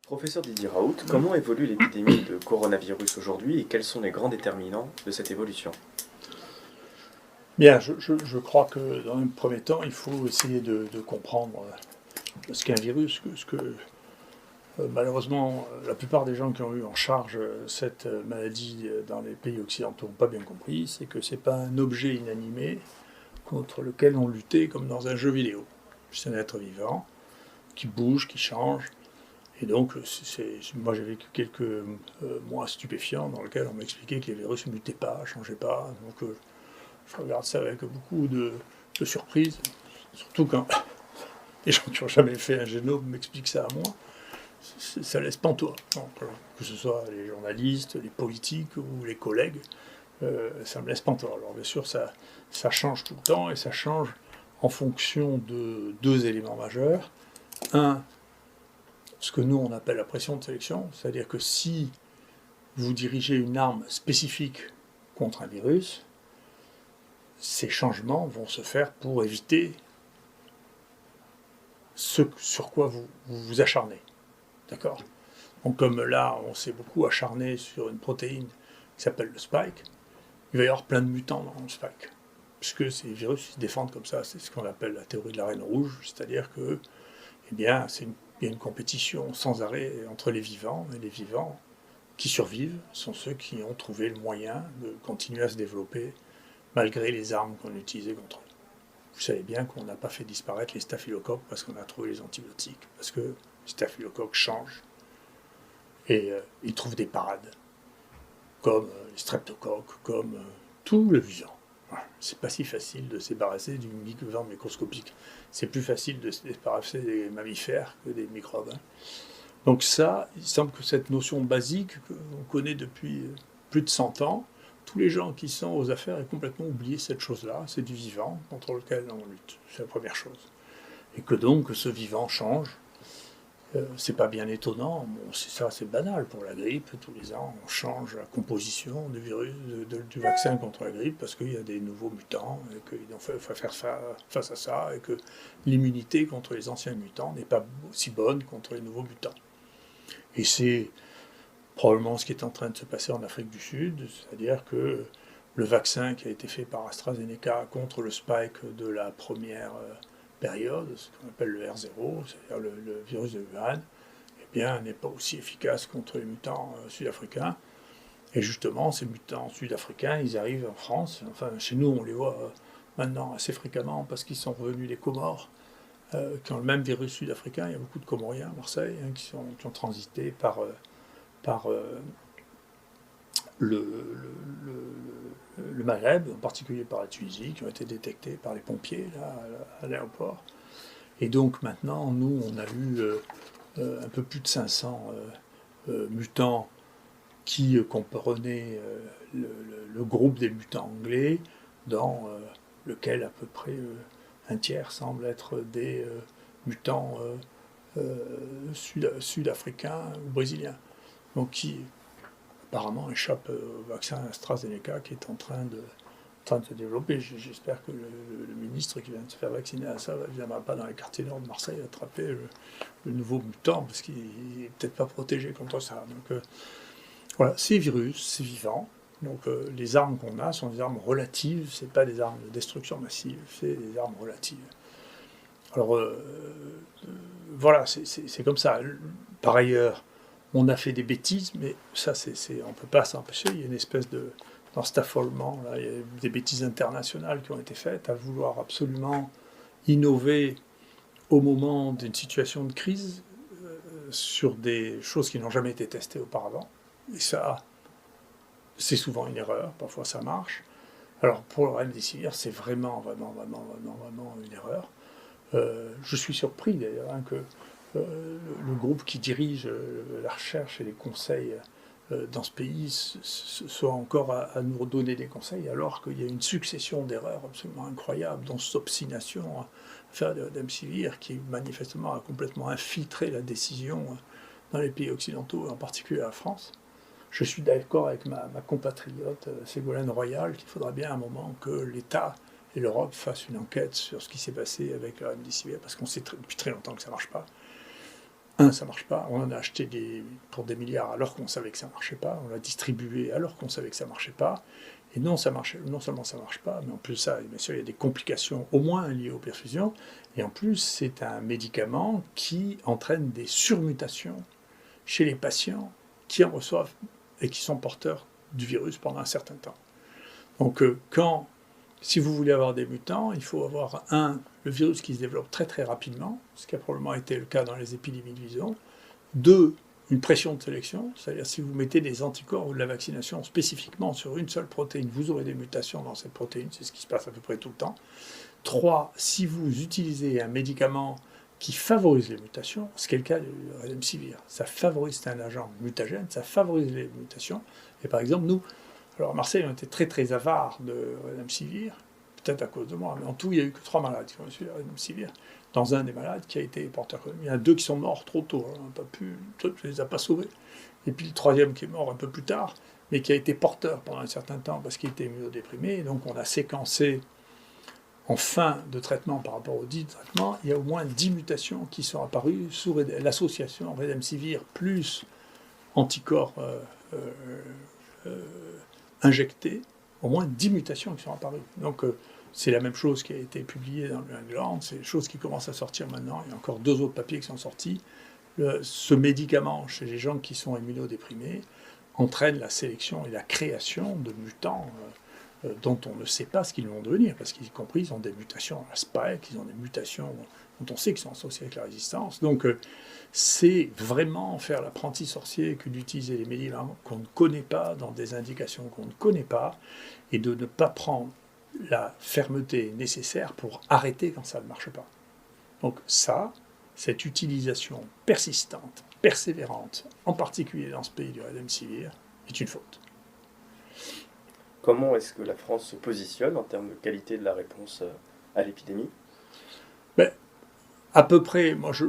Professeur Didier Raoult, comment évolue l'épidémie de coronavirus aujourd'hui et quels sont les grands déterminants de cette évolution? Bien, je crois que dans un premier temps, il faut essayer de comprendre ce qu'est un virus, malheureusement la plupart des gens qui ont eu en charge cette maladie dans les pays occidentaux n'ont pas bien compris, c'est que c'est pas un objet inanimé contre lequel on luttait comme dans un jeu vidéo. C'est un être vivant qui bouge, qui change. Et donc, moi j'ai vécu quelques mois stupéfiants dans lesquels on m'expliquait que les virus ne mutaient pas, ne changeaient pas. Donc je regarde ça avec beaucoup de surprise, surtout quand les gens qui n'ont jamais fait un génome m'expliquent ça à moi. Ça laisse pantois. Donc, que ce soit les journalistes, les politiques ou les collègues, ça me laisse pantois. Alors bien sûr, ça change tout le temps et ça change en fonction de deux éléments majeurs. Un, ce que nous on appelle la pression de sélection, c'est-à-dire que si vous dirigez une arme spécifique contre un virus, ces changements vont se faire pour éviter ce sur quoi vous vous acharnez. D'accord? Donc comme là, on s'est beaucoup acharné sur une protéine qui s'appelle le spike, il va y avoir plein de mutants dans le spike. Puisque ces virus se défendent comme ça, c'est ce qu'on appelle la théorie de la reine rouge, c'est-à-dire que, eh bien, il y a une compétition sans arrêt entre les vivants, et les vivants qui survivent sont ceux qui ont trouvé le moyen de continuer à se développer malgré les armes qu'on utilisait contre eux. Vous savez bien qu'on n'a pas fait disparaître les staphylocoques parce qu'on a trouvé les antibiotiques, parce que les staphylocoques changent et ils trouvent des parades, comme les streptocoques, comme tout le vivant. Voilà. C'est pas si facile de se débarrasser du vivant microscopique. C'est plus facile de se débarrasser des mammifères que des microbes. Donc ça, il semble que cette notion basique qu'on connaît depuis plus de 100 ans, tous les gens qui sont aux affaires aient complètement oublié cette chose-là. C'est du vivant contre lequel on lutte. C'est la première chose. Et que donc ce vivant change. C'est pas bien étonnant. Bon, c'est ça, c'est banal pour la grippe. Tous les ans, on change la composition du virus, du vaccin contre la grippe parce qu'il y a des nouveaux mutants et qu'il faut faire face à ça et que l'immunité contre les anciens mutants n'est pas aussi bonne contre les nouveaux mutants. Et c'est probablement ce qui est en train de se passer en Afrique du Sud, c'est-à-dire que le vaccin qui a été fait par AstraZeneca contre le spike de la première période, ce qu'on appelle le R0, c'est-à-dire le virus de Wuhan, eh bien, n'est pas aussi efficace contre les mutants sud-africains. Et justement, ces mutants sud-africains, ils arrivent en France. Enfin, chez nous, on les voit maintenant assez fréquemment parce qu'ils sont revenus des Comores, qui ont le même virus sud-africain. Il y a beaucoup de Comoriens à Marseille qui ont transité par le, le Maghreb, en particulier par la Tunisie, qui ont été détectés par les pompiers là, à l'aéroport. Et donc maintenant, nous, on a eu un peu plus de 500 mutants qui comprenaient le groupe des mutants anglais, dans lequel à peu près un tiers semble être des mutants sud-africains ou brésiliens. Donc qui apparemment échappe au vaccin AstraZeneca qui est en train de se développer. J'espère que le ministre qui vient de se faire vacciner à ça ne viendra pas dans les quartiers nord de Marseille attraper le nouveau mutant, parce qu'il n'est peut-être pas protégé contre ça. Donc voilà, c'est virus, c'est vivant. Donc les armes qu'on a sont des armes relatives, c'est pas des armes de destruction massive, c'est des armes relatives. Alors voilà, c'est comme ça. Par ailleurs, on a fait des bêtises, mais ça, on ne peut pas s'empêcher. Il y a une espèce dans cet affolement, là, il y a des bêtises internationales qui ont été faites à vouloir absolument innover au moment d'une situation de crise sur des choses qui n'ont jamais été testées auparavant. Et ça, c'est souvent une erreur, parfois ça marche. Alors pour le remdesivir, c'est vraiment une erreur. Je suis surpris d'ailleurs que le groupe qui dirige la recherche et les conseils dans ce pays soit encore à nous donner des conseils, alors qu'il y a une succession d'erreurs absolument incroyables, dont cette obstination à faire de remdesivir qui manifestement a complètement infiltré la décision dans les pays occidentaux, en particulier la France. Je suis d'accord avec ma compatriote Ségolène Royal qu'il faudra bien un moment que l'État et l'Europe fassent une enquête sur ce qui s'est passé avec le remdesivir, parce qu'on sait depuis très longtemps que ça ne marche pas. ça marche pas. On en a acheté pour des milliards alors qu'on savait que ça marchait pas. On l'a distribué alors qu'on savait que ça marchait pas. Et non seulement ça marche pas, mais en plus ça, bien sûr, il y a des complications au moins liées aux perfusions. Et en plus, c'est un médicament qui entraîne des surmutations chez les patients qui en reçoivent et qui sont porteurs du virus pendant un certain temps. Donc si vous voulez avoir des mutants, il faut avoir le virus qui se développe très très rapidement, ce qui a probablement été le cas dans les épidémies de vison. 2, une pression de sélection, c'est-à-dire si vous mettez des anticorps ou de la vaccination spécifiquement sur une seule protéine, vous aurez des mutations dans cette protéine, c'est ce qui se passe à peu près tout le temps. 3, si vous utilisez un médicament qui favorise les mutations, ce qui est le cas du Remdesivir, ça favorise, c'est un agent mutagène, ça favorise les mutations. Et par exemple, nous, alors à Marseille, on était très très avares de Remdesivir, peut-être à cause de moi, mais en tout, il n'y a eu que 3 malades qui ont reçu Remdesivir, dans un des malades qui a été porteur. Il y en a 2 qui sont morts trop tôt, on n'a pas pu, je ne les ai pas sauvés. Et puis le 3e qui est mort un peu plus tard, mais qui a été porteur pendant un certain temps parce qu'il était immunodéprimé. Donc on a séquencé en fin de traitement par rapport au 10 traitements, il y a au moins 10 mutations qui sont apparues sous l'association Remdesivir plus anticorps injectés, au moins 10 mutations qui sont apparues. Donc c'est la même chose qui a été publiée dans le New England, c'est des choses qui commencent à sortir maintenant, il y a encore 2 autres papiers qui sont sortis. Ce médicament, chez les gens qui sont immunodéprimés, entraîne la sélection et la création de mutants dont on ne sait pas ce qu'ils vont devenir, parce qu'ils compris, ils ont des mutations à la spike, ils ont des mutations dont on sait qu'ils sont associés avec la résistance. Donc c'est vraiment faire l'apprenti sorcier que d'utiliser les médicaments qu'on ne connaît pas, dans des indications qu'on ne connaît pas, et de ne pas prendre la fermeté nécessaire pour arrêter quand ça ne marche pas. Donc cette utilisation persistante, persévérante, en particulier dans ce pays du Remdesivir, est une faute. Comment est-ce que la France se positionne en termes de qualité de la réponse à l'épidémie ? À peu près, moi je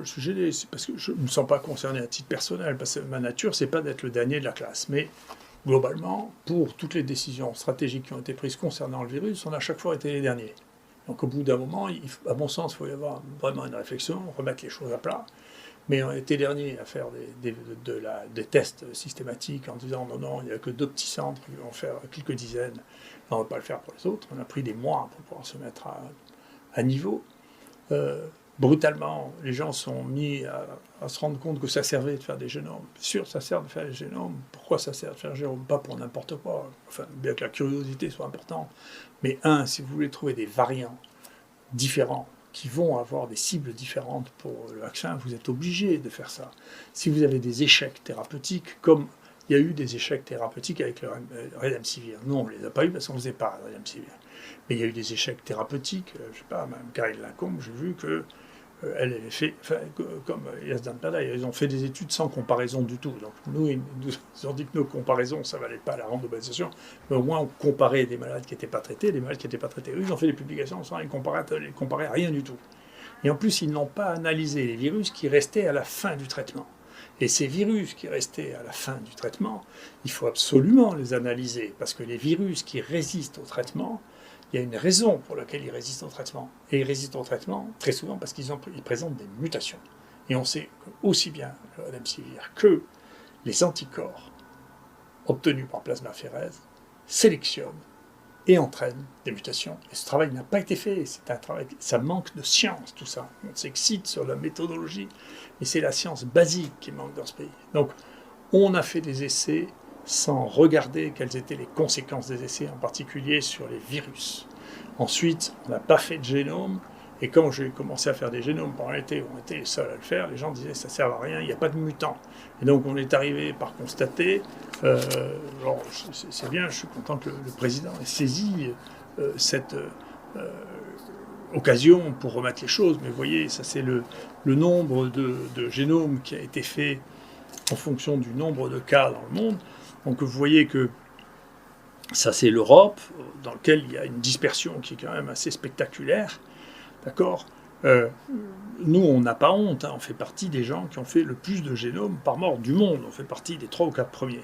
suis gêné, c'est parce que je ne me sens pas concerné à titre personnel, parce que ma nature, c'est pas d'être le dernier de la classe. Mais globalement, pour toutes les décisions stratégiques qui ont été prises concernant le virus, on a à chaque fois été les derniers. Donc au bout d'un moment, à mon sens, il faut y avoir vraiment une réflexion, remettre les choses à plat. Mais on a été derniers à faire des tests systématiques en disant non, il n'y a que 2 petits centres qui vont faire quelques dizaines, on ne va pas le faire pour les autres. On a pris des mois pour pouvoir se mettre à niveau. Brutalement, les gens sont mis à se rendre compte que ça servait de faire des génomes. Bien sûr, ça sert de faire des génomes. Pourquoi ça sert de faire des génomes ? Pas pour n'importe quoi. Enfin, bien que la curiosité soit importante. Mais si vous voulez trouver des variants différents qui vont avoir des cibles différentes pour le vaccin, vous êtes obligé de faire ça. Si vous avez des échecs thérapeutiques, comme il y a eu des échecs thérapeutiques avec le Remdesivir. Nous, on ne les a pas eu parce qu'on ne faisait pas le Remdesivir. Mais il y a eu des échecs thérapeutiques. Je ne sais pas, même Karine Lacombe, j'ai vu que elle avait fait, comme Yazdan Pada, ils ont fait des études sans comparaison du tout. Donc nous, ils nous ont dit que nos comparaisons, ça ne valait pas la randomisation, mais au moins on comparait des malades qui n'étaient pas traités, des malades qui n'étaient pas traités. Eux, ils ont fait des publications sans les comparer à rien du tout. Et en plus, ils n'ont pas analysé les virus qui restaient à la fin du traitement. Et ces virus qui restaient à la fin du traitement, il faut absolument les analyser, parce que les virus qui résistent au traitement, il y a une raison pour laquelle ils résistent au traitement. Et ils résistent au traitement très souvent parce qu'ils présentent des mutations. Et on sait aussi bien le Remdesivir que les anticorps obtenus par plasmaphérèse sélectionnent et entraînent des mutations. Et ce travail n'a pas été fait. C'est un travail, ça manque de science, tout ça. On s'excite sur la méthodologie, mais c'est la science basique qui manque dans ce pays. Donc, on a fait des essais sans regarder quelles étaient les conséquences des essais, en particulier sur les virus. Ensuite, on n'a pas fait de génome, et quand j'ai commencé à faire des génomes pendant l'été, on était les seuls à le faire, les gens disaient ça ne sert à rien, il n'y a pas de mutants. Et donc on est arrivé par constater, alors c'est bien, je suis content que le président ait saisi cette occasion pour remettre les choses, mais vous voyez, ça c'est le nombre de génomes qui a été fait en fonction du nombre de cas dans le monde. Donc vous voyez que ça c'est l'Europe, dans laquelle il y a une dispersion qui est quand même assez spectaculaire. D'accord ? Nous, on n'a pas honte, hein, on fait partie des gens qui ont fait le plus de génomes par mort du monde, on fait partie des 3 ou 4 premiers.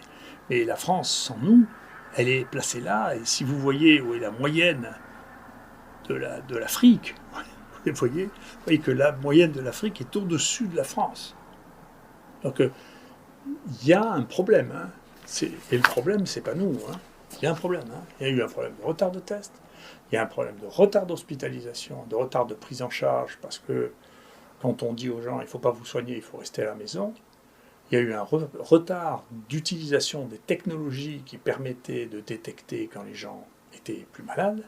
Mais la France, sans nous, elle est placée là, et si vous voyez où est la moyenne de l'Afrique, vous voyez que la moyenne de l'Afrique est au-dessus de la France. Donc, il y a un problème. Hein. Et le problème, c'est pas nous. Hein. Il y a un problème. Hein. Il y a eu un problème de retard de test, il y a un problème de retard d'hospitalisation, de retard de prise en charge, parce que quand on dit aux gens il ne faut pas vous soigner, il faut rester à la maison, il y a eu un retard d'utilisation des technologies qui permettaient de détecter quand les gens étaient plus malades,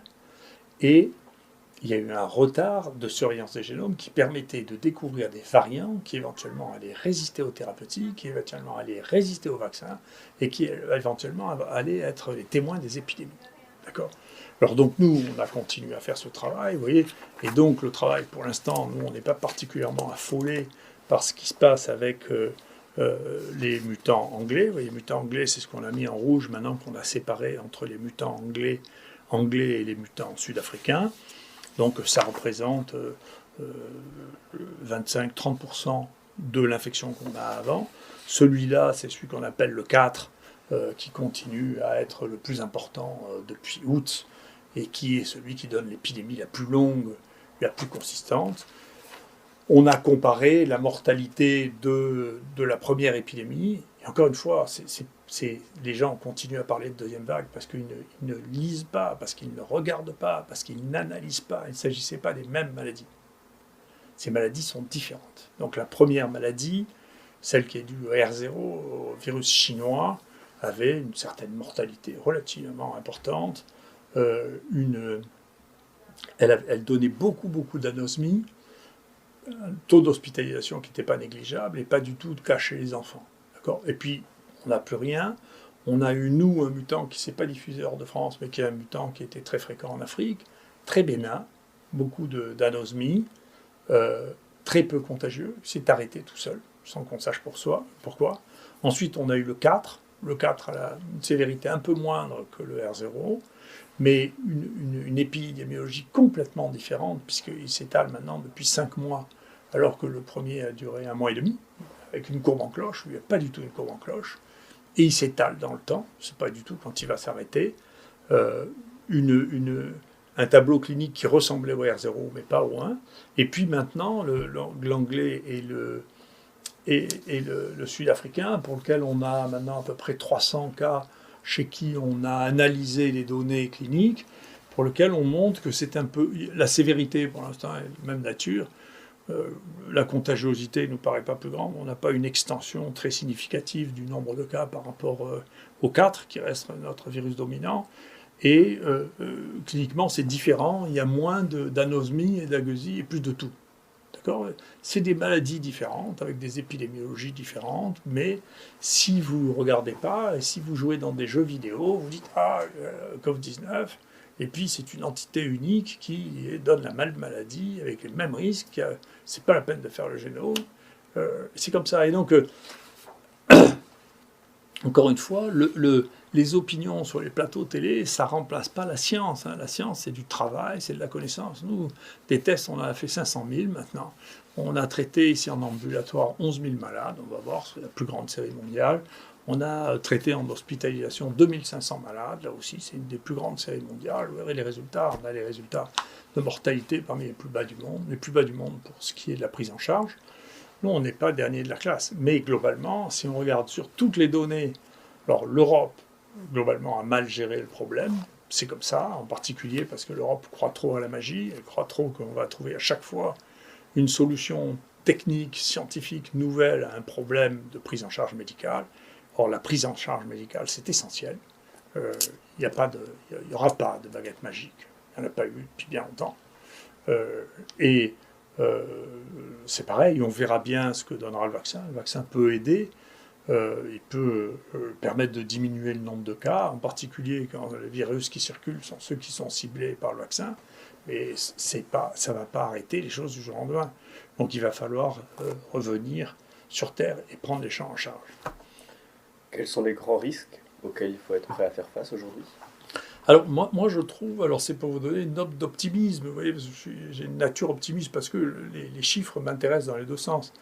et il y a eu un retard de surveillance des génomes qui permettait de découvrir des variants qui éventuellement allaient résister aux thérapeutiques, qui éventuellement allaient résister aux vaccins, et qui éventuellement allaient être les témoins des épidémies. D'accord ? Alors donc nous, on a continué à faire ce travail, vous voyez, et donc le travail, pour l'instant, nous, on n'est pas particulièrement affolés par ce qui se passe avec les mutants anglais. Vous voyez, les mutants anglais, c'est ce qu'on a mis en rouge maintenant qu'on a séparé entre les mutants anglais et les mutants sud-africains. Donc ça représente 25-30% de l'infection qu'on a avant. Celui-là, c'est celui qu'on appelle le 4, qui continue à être le plus important depuis août, et qui est celui qui donne l'épidémie la plus longue, la plus consistante. On a comparé la mortalité de la première épidémie, et encore une fois, les gens continuent à parler de deuxième vague parce qu'ils ne lisent pas, parce qu'ils ne regardent pas, parce qu'ils n'analysent pas. Il ne s'agissait pas des mêmes maladies. Ces maladies sont différentes. Donc la première maladie, celle qui est due au R0, au virus chinois, avait une certaine mortalité relativement importante. Elle donnait beaucoup d'anosmie, un taux d'hospitalisation qui n'était pas négligeable et pas du tout de cas chez les enfants. D'accord ? Et puis, on n'a plus rien. On a eu, nous, un mutant qui ne s'est pas diffusé hors de France, mais qui est un mutant qui était très fréquent en Afrique, très bénin, beaucoup d'anosmie, très peu contagieux, s'est arrêté tout seul, sans qu'on sache pourquoi. Ensuite, on a eu le 4. Le 4 a une sévérité un peu moindre que le R0, mais une épidémiologie complètement différente, puisqu'il s'étale maintenant depuis 5 mois, alors que le premier a duré 1 mois et demi, avec une courbe en cloche, où il n'y a pas du tout une courbe en cloche, et il s'étale dans le temps, c'est pas du tout quand il va s'arrêter. Un tableau clinique qui ressemblait au R0, mais pas au 1. Et puis maintenant, l'anglais et le sud-africain, pour lequel on a maintenant à peu près 300 cas chez qui on a analysé les données cliniques, pour lequel on montre que c'est un peu... La sévérité, pour l'instant, est de même nature. La contagiosité ne nous paraît pas plus grande. On n'a pas une extension très significative du nombre de cas par rapport au 4, qui reste notre virus dominant. Et cliniquement, c'est différent. Il y a moins d'anosmie et d'agueusie et plus de tout. D'accord ? C'est des maladies différentes, avec des épidémiologies différentes, mais si vous ne regardez pas, et si vous jouez dans des jeux vidéo, vous dites « Ah, Covid-19 », et puis c'est une entité unique qui donne la même maladie, avec les mêmes risques, c'est pas la peine de faire le génome, c'est comme ça. Et donc, encore une fois, les opinions sur les plateaux télé, ça ne remplace pas la science. Hein. La science, c'est du travail, c'est de la connaissance. Nous, des tests, on en a fait 500 000 maintenant. On a traité ici en ambulatoire 11 000 malades, on va voir, c'est la plus grande série mondiale. On a traité en hospitalisation 2500 malades, là aussi, c'est une des plus grandes séries mondiales. Vous verrez les résultats, on a les résultats de mortalité parmi les plus bas du monde pour ce qui est de la prise en charge. Nous, on n'est pas dernier de la classe. Mais globalement, si on regarde sur toutes les données, alors l'Europe, globalement, a mal géré le problème. C'est comme ça, en particulier parce que l'Europe croit trop à la magie, elle croit trop qu'on va trouver à chaque fois une solution technique, scientifique, nouvelle à un problème de prise en charge médicale. Or, la prise en charge médicale, c'est essentiel. Il n'y aura pas de baguette magique. Il n'y en a pas eu depuis bien longtemps. C'est pareil, on verra bien ce que donnera le vaccin. Le vaccin peut aider, il peut permettre de diminuer le nombre de cas, en particulier quand les virus qui circulent sont ceux qui sont ciblés par le vaccin, mais ça ne va pas arrêter les choses du jour au lendemain. Donc il va falloir revenir sur Terre et prendre les gens en charge. Quels sont les grands risques auxquels il faut être prêt à faire face aujourd'hui ? Alors moi je trouve, alors c'est pour vous donner une note d'optimisme, vous voyez, parce que j'ai une nature optimiste parce que les chiffres m'intéressent dans les deux sens.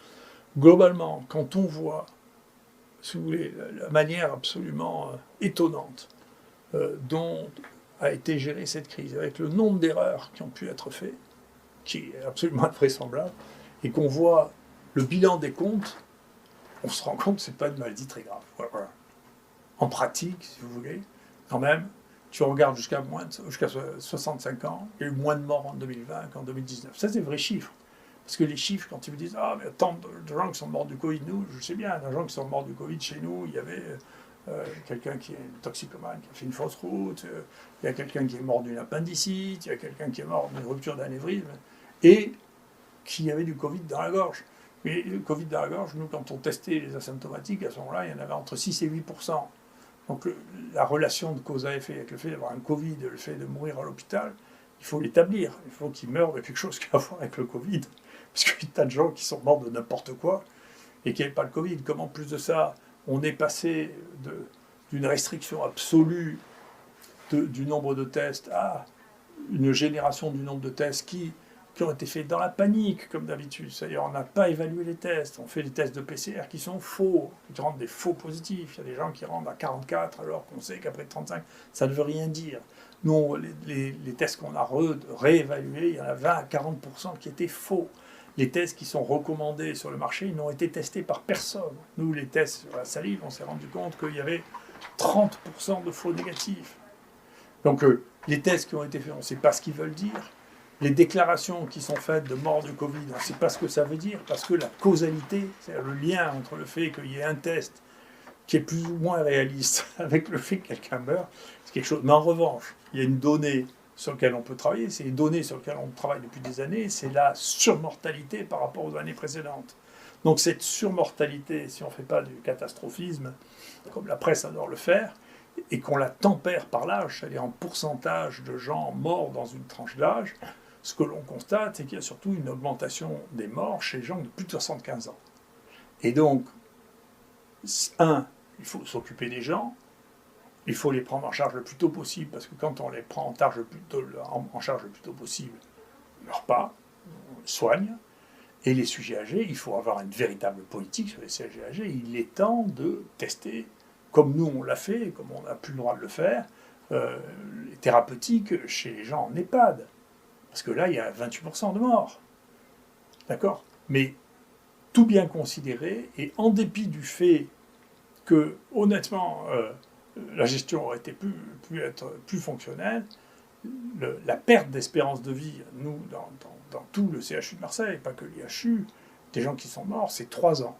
Globalement, quand on voit, si vous voulez, la manière absolument étonnante dont a été gérée cette crise, avec le nombre d'erreurs qui ont pu être faites, qui est absolument invraisemblable, et qu'on voit le bilan des comptes, on se rend compte que ce n'est pas une maladie très grave. Voilà. En pratique, si vous voulez, quand même, tu regardes jusqu'à 65 ans, il y a eu moins de morts en 2020 qu'en 2019. Ça, c'est des vrais chiffres. Parce que les chiffres, quand ils me disent « Ah, mais tant de gens qui sont morts du Covid, nous, je sais bien, des gens qui sont morts du Covid chez nous, il y avait quelqu'un qui est toxicomane, qui a fait une fausse route, il y a quelqu'un qui est mort d'une appendicite, il y a quelqu'un qui est mort d'une rupture d'anévrisme, et qui avait du Covid dans la gorge. » Mais le Covid dans la gorge, nous, quand on testait les asymptomatiques, à ce moment-là, il y en avait entre 6 et 8%. Donc la relation de cause à effet avec le fait d'avoir un Covid et le fait de mourir à l'hôpital, il faut l'établir. Il faut qu'ils meurent de quelque chose qui a à voir avec le Covid. Parce qu'il y a des tas de gens qui sont morts de n'importe quoi et qui n'avaient pas le Covid. Comme en plus de ça, on est passé d'une restriction absolue du nombre de tests à une génération du nombre de tests qui ont été faits dans la panique, comme d'habitude. C'est-à-dire, on n'a pas évalué les tests. On fait des tests de PCR qui sont faux, qui rendent des faux positifs. Il y a des gens qui rendent à 44 alors qu'on sait qu'après 35, ça ne veut rien dire. Nous, les tests qu'on a réévalués, il y en a 20 à 40% qui étaient faux. Les tests qui sont recommandés sur le marché, ils n'ont été testés par personne. Nous, les tests sur la salive, on s'est rendu compte qu'il y avait 30% de faux négatifs. Donc, les tests qui ont été faits, on ne sait pas ce qu'ils veulent dire. Les déclarations qui sont faites de mort du Covid, on ne sait pas ce que ça veut dire, parce que la causalité, c'est-à-dire le lien entre le fait qu'il y ait un test qui est plus ou moins réaliste avec le fait que quelqu'un meurt, c'est quelque chose. Mais en revanche, il y a une donnée sur laquelle on peut travailler, c'est les données sur lesquelles on travaille depuis des années, c'est la surmortalité par rapport aux années précédentes. Donc cette surmortalité, si on ne fait pas du catastrophisme, comme la presse adore le faire, et qu'on la tempère par l'âge, c'est-à-dire en pourcentage de gens morts dans une tranche d'âge, ce que l'on constate, c'est qu'il y a surtout une augmentation des morts chez les gens de plus de 75 ans. Et donc, il faut s'occuper des gens, il faut les prendre en charge le plus tôt possible, parce que quand on les prend en charge le plus tôt possible, ils ne meurent pas, on les soigne. Et les sujets âgés, il faut avoir une véritable politique sur les sujets âgés. Il est temps de tester, comme nous on l'a fait, comme on n'a plus le droit de le faire, les thérapeutiques chez les gens en EHPAD. Parce que là, il y a 28% de morts. D'accord ? Mais tout bien considéré, et en dépit du fait que, honnêtement, la gestion aurait été plus fonctionnelle, la perte d'espérance de vie, nous, dans tout le CHU de Marseille, pas que l'IHU, des gens qui sont morts, c'est 3 ans.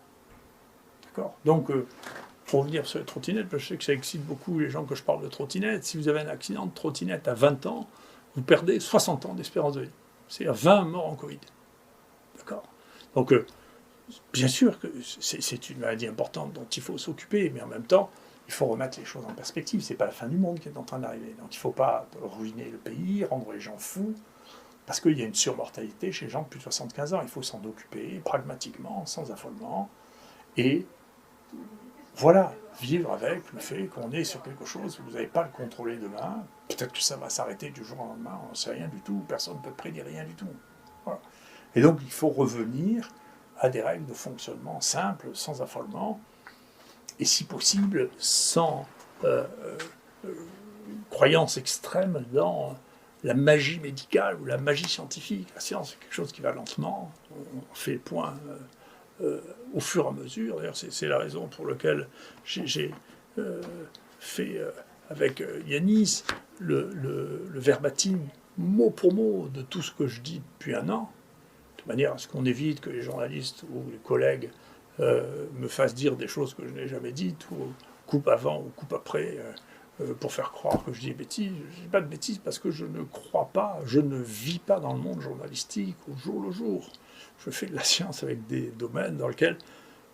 D'accord ? Donc, pour revenir sur les trottinettes, parce que je sais que ça excite beaucoup les gens que je parle de trottinettes, si vous avez un accident de trottinette à 20 ans, vous perdez 60 ans d'espérance de vie. C'est-à-dire 20 morts en Covid. D'accord ? Donc, bien sûr que c'est une maladie importante dont il faut s'occuper, mais en même temps, il faut remettre les choses en perspective. C'est pas la fin du monde qui est en train d'arriver. Donc il ne faut pas ruiner le pays, rendre les gens fous, parce qu'il y a une surmortalité chez les gens de plus de 75 ans. Il faut s'en occuper pragmatiquement, sans affolement, et voilà, vivre avec le fait qu'on est sur quelque chose, vous n'avez pas le contrôler demain, peut-être que ça va s'arrêter du jour au lendemain, on ne sait rien du tout, personne ne peut prédire rien du tout. Voilà. Et donc il faut revenir à des règles de fonctionnement simples, sans affolement, et si possible, sans croyance extrême dans la magie médicale ou la magie scientifique. La science, c'est quelque chose qui va lentement, on fait le point au fur et à mesure. D'ailleurs, c'est la raison pour laquelle j'ai fait avec Yanis le verbatim, mot pour mot, de tout ce que je dis depuis un an, de manière à ce qu'on évite que les journalistes ou les collègues me fassent dire des choses que je n'ai jamais dites, ou coupe avant ou coupe après, pour faire croire que je dis des bêtises. Je ne dis pas de bêtises parce que je ne crois pas, je ne vis pas dans le monde journalistique au jour le jour. Je fais de la science avec des domaines dans lesquels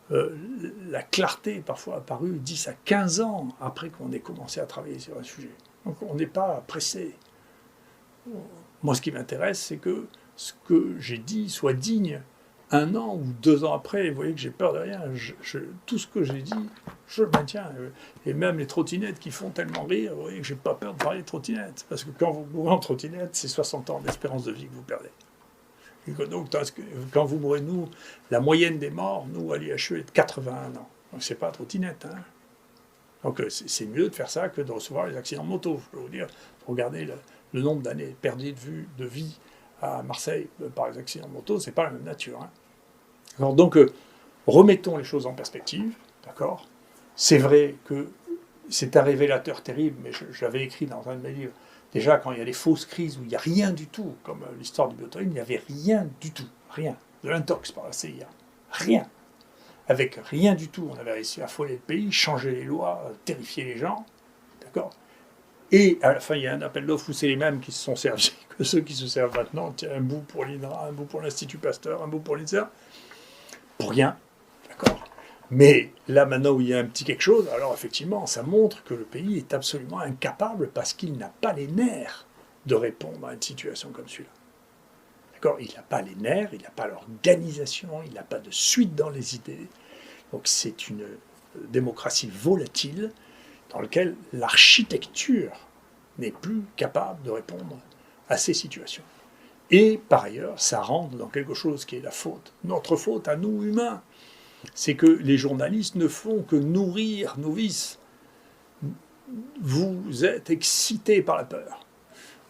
la clarté est parfois apparue 10 à 15 ans après qu'on ait commencé à travailler sur un sujet. Donc on n'est pas pressé. Moi, ce qui m'intéresse, c'est que ce que j'ai dit soit digne 1 an ou 2 ans après. Vous voyez que j'ai peur de rien. Tout ce que j'ai dit, je le maintiens. Et même les trottinettes qui font tellement rire, vous voyez que j'ai pas peur de parler de trottinettes. Parce que quand vous mourrez en trottinette, c'est 60 ans d'espérance de vie que vous perdez. Et donc, quand vous mourrez, nous, la moyenne des morts, nous, à l'IHU, est de 81 ans. Donc, c'est pas trottinette. Hein. Donc, c'est mieux de faire ça que de recevoir les accidents de moto. Je peux vous dire, regardez le nombre d'années perdues de vie à Marseille par les accidents de moto, c'est pas la même nature. Hein. Alors, donc, remettons les choses en perspective, d'accord? C'est vrai que c'est un révélateur terrible, mais j'avais écrit dans un de mes livres, déjà quand il y a des fausses crises où il n'y a rien du tout, comme l'histoire du Biotoline, il n'y avait rien du tout, rien. De l'intox par la CIA, rien. Avec rien du tout, on avait réussi à affoler le pays, changer les lois, terrifier les gens, d'accord? Et à la fin, il y a un appel d'offres où c'est les mêmes qui se sont servis que ceux qui se servent maintenant. Tiens, un bout pour l'INRA, un bout pour l'Institut Pasteur, un bout pour l'INSERM. Pour rien, d'accord? Mais là, maintenant où il y a un petit quelque chose, alors effectivement, ça montre que le pays est absolument incapable parce qu'il n'a pas les nerfs de répondre à une situation comme celui-là. D'accord? Il n'a pas les nerfs, il n'a pas l'organisation, il n'a pas de suite dans les idées. Donc c'est une démocratie volatile dans laquelle l'architecture n'est plus capable de répondre à ces situations. Et par ailleurs, ça rentre dans quelque chose qui est la faute, notre faute à nous humains. C'est que les journalistes ne font que nourrir nos vices. Vous êtes excités par la peur.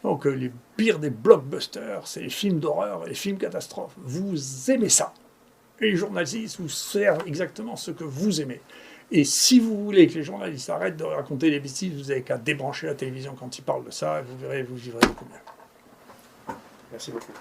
Donc les pires des blockbusters, c'est les films d'horreur et les films catastrophes. Vous aimez ça. Et les journalistes vous servent exactement ce que vous aimez. Et si vous voulez que les journalistes arrêtent de raconter des bêtises, vous n'avez qu'à débrancher la télévision quand ils parlent de ça, et vous verrez, vous vivrez beaucoup mieux. Merci beaucoup.